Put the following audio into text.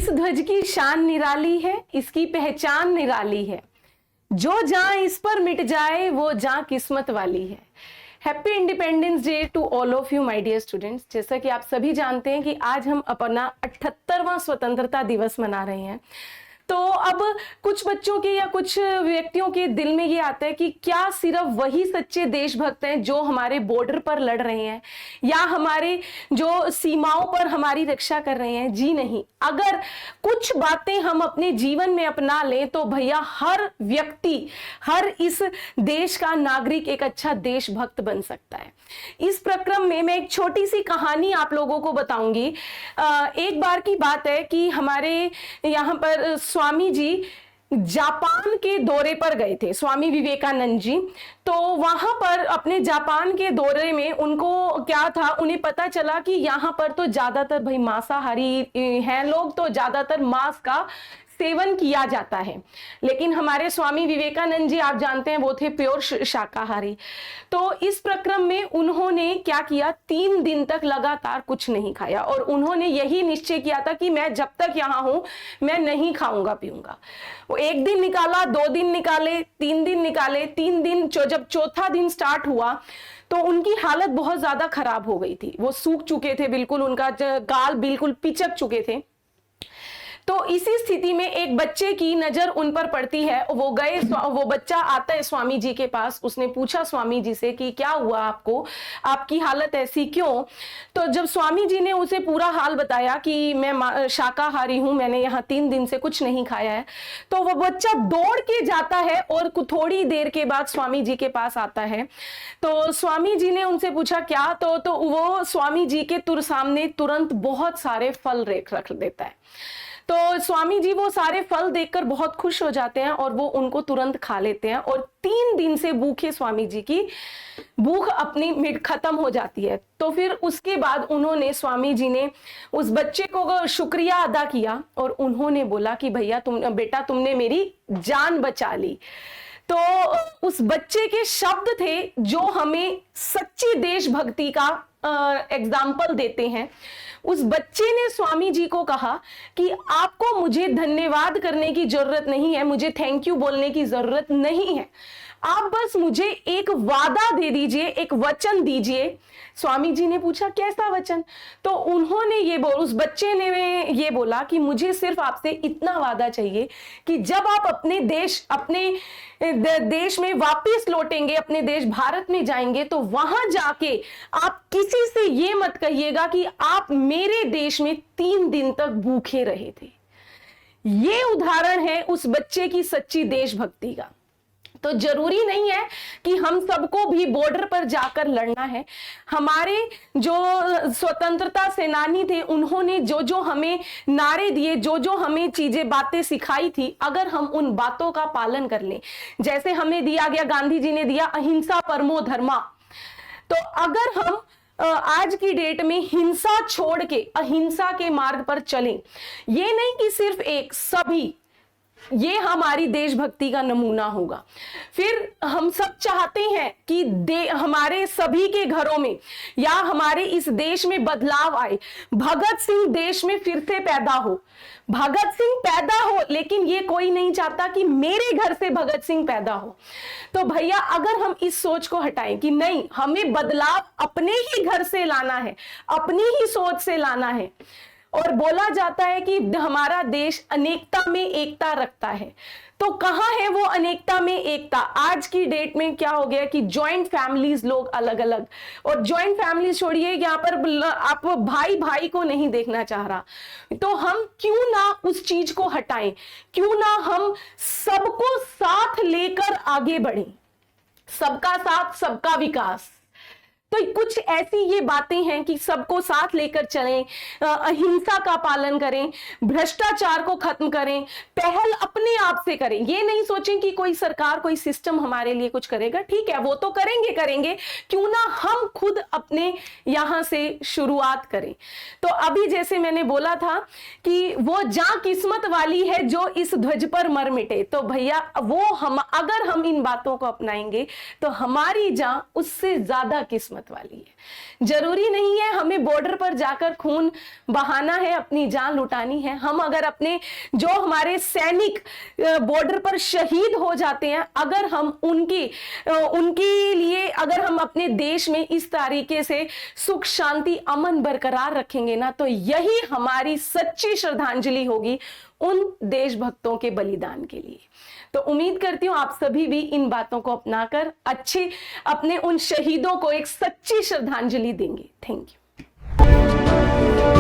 इस ध्वज की शान निराली है, इसकी पहचान निराली है, जो जहां इस पर मिट जाए वो जहां किस्मत वाली है। Happy independence day to all of you my dear students. जैसा कि आप सभी जानते हैं कि आज हम अपना 78वां स्वतंत्रता दिवस मना रहे हैं। तो अब कुछ बच्चों के या कुछ व्यक्तियों के दिल में ये आता है कि क्या सिर्फ वही सच्चे देशभक्त हैं जो हमारे बॉर्डर पर लड़ रहे हैं या हमारे जो सीमाओं पर हमारी रक्षा कर रहे हैं? जी नहीं। अगर कुछ बातें हम अपने जीवन में अपना लें तो भैया हर व्यक्ति, हर इस देश का नागरिक एक अच्छा देशभक्त बन सकता है। इस प्रक्रम में मैं एक छोटी सी कहानी आप लोगों को बताऊंगी। एक बार की बात है कि हमारे यहाँ पर स्वामी जी जापान के दौरे पर गए थे, स्वामी विवेकानंद जी। तो वहां पर अपने जापान के दौरे में उनको क्या था, उन्हें पता चला कि यहाँ पर तो ज्यादातर भाई मांसाहारी हैं लोग, तो ज्यादातर मांस का सेवन किया जाता है। लेकिन हमारे स्वामी विवेकानंद जी, आप जानते हैं, वो थे प्योर शाकाहारी। तो इस प्रक्रम में उन्होंने क्या किया, 3 दिन तक लगातार कुछ नहीं खाया और उन्होंने यही निश्चय किया था कि मैं जब तक यहाँ हूं मैं नहीं खाऊंगा पीऊंगा। वो 1 दिन निकाला, 2 दिन निकाले, 3 दिन निकाले, 3 दिन जब चौथा दिन स्टार्ट हुआ तो उनकी हालत बहुत ज्यादा खराब हो गई थी। वो सूख चुके थे बिल्कुल, उनका गाल बिल्कुल पिचक चुके थे। तो इसी स्थिति में एक बच्चे की नजर उन पर पड़ती है। वो बच्चा आता है स्वामी जी के पास। उसने पूछा स्वामी जी से कि क्या हुआ आपको, आपकी हालत ऐसी क्यों? तो जब स्वामी जी ने उसे पूरा हाल बताया कि मैं शाकाहारी हूं, मैंने यहाँ 3 दिन से कुछ नहीं खाया है, तो वो बच्चा दौड़ के जाता है और थोड़ी देर के बाद स्वामी जी के पास आता है। तो स्वामी जी ने उनसे पूछा क्या, तो वो स्वामी जी के सामने तुरंत बहुत सारे फल रख देता है। तो स्वामी जी वो सारे फल देखकर बहुत खुश हो जाते हैं और वो उनको तुरंत खा लेते हैं और 3 दिन से भूखे स्वामी जी की भूख अपनी खत्म हो जाती है। तो फिर उसके बाद उन्होंने, स्वामी जी ने उस बच्चे को शुक्रिया अदा किया और उन्होंने बोला कि भैया बेटा तुमने मेरी जान बचा ली। तो उस बच्चे के शब्द थे जो हमें सच्ची देशभक्ति का एग्जाम्पल देते हैं। उस बच्चे ने स्वामी जी को कहा कि आपको मुझे धन्यवाद करने की जरूरत नहीं है, मुझे थैंक यू बोलने की जरूरत नहीं है, आप बस मुझे एक वादा दे दीजिए, एक वचन दीजिए। स्वामी जी ने पूछा कैसा वचन? तो उन्होंने उस बच्चे ने ये बोला कि मुझे सिर्फ आपसे इतना वादा चाहिए कि जब आप अपने देश में वापस लौटेंगे, अपने देश भारत में जाएंगे, तो वहां जाके आप किसी से ये मत कहिएगा कि आप मेरे देश में 3 दिन तक भूखे रहे थे। ये उदाहरण है उस बच्चे की सच्ची देशभक्ति का। तो जरूरी नहीं है कि हम सबको भी बॉर्डर पर जाकर लड़ना है। हमारे जो स्वतंत्रता सेनानी थे, उन्होंने जो हमें नारे दिए, जो हमें बातें सिखाई थी, अगर हम उन बातों का पालन कर लें, जैसे हमें दिया गया, गांधी जी ने दिया अहिंसा परमो धर्मा, तो अगर हम आज की डेट में हिंसा छोड़ के अहिंसा के मार्ग पर चलें, ये नहीं कि सिर्फ एक, सभी, ये हमारी देशभक्ति का नमूना होगा। फिर हम सब चाहते हैं कि हमारे सभी के घरों में या हमारे इस देश में बदलाव आए, भगत सिंह देश में फिर से पैदा हो, भगत सिंह पैदा हो, लेकिन ये कोई नहीं चाहता कि मेरे घर से भगत सिंह पैदा हो। तो भैया अगर हम इस सोच को हटाएं कि नहीं, हमें बदलाव अपने ही घर से लाना है, अपनी ही सोच से लाना है, और बोला जाता है कि हमारा देश अनेकता में एकता रखता है, तो कहां है वो अनेकता में एकता? आज की डेट में क्या हो गया कि जॉइंट फैमिलीज, लोग अलग अलग, और जॉइंट फैमिलीज छोड़िए, यहाँ पर आप भाई भाई को नहीं देखना चाह रहा। तो हम क्यों ना उस चीज को हटाएं, क्यों ना हम सबको साथ लेकर आगे बढ़ें, सबका साथ सबका विकास। तो कुछ ऐसी ये बातें हैं कि सबको साथ लेकर चलें, अहिंसा का पालन करें, भ्रष्टाचार को खत्म करें, पहल अपने आप से करें। ये नहीं सोचें कि कोई सरकार, कोई सिस्टम हमारे लिए कुछ करेगा, ठीक है वो तो करेंगे, क्यों ना हम खुद अपने यहां से शुरुआत करें। तो अभी जैसे मैंने बोला था कि वो जहां किस्मत वाली है जो इस ध्वज पर मर मिटे, तो भैया वो अगर हम इन बातों को अपनाएंगे तो हमारी जहां उससे ज्यादा किस्मत किस्मत वाली है। जरूरी नहीं है हमें बॉर्डर पर जाकर खून बहाना है, अपनी जान लुटानी है। हम अगर अपने जो हमारे सैनिक बॉर्डर पर शहीद हो जाते हैं, अगर हम उनके लिए अगर हम अपने देश में इस तरीके से सुख शांति अमन बरकरार रखेंगे ना, तो यही हमारी सच्ची श्रद्धांजलि होगी उन देशभक्तों के बलिदान के लिए। तो उम्मीद करती हूं आप सभी भी इन बातों को अपनाकर अच्छी अपने उन शहीदों को एक सच्ची श्रद्धांजलि देंगे। Thank you.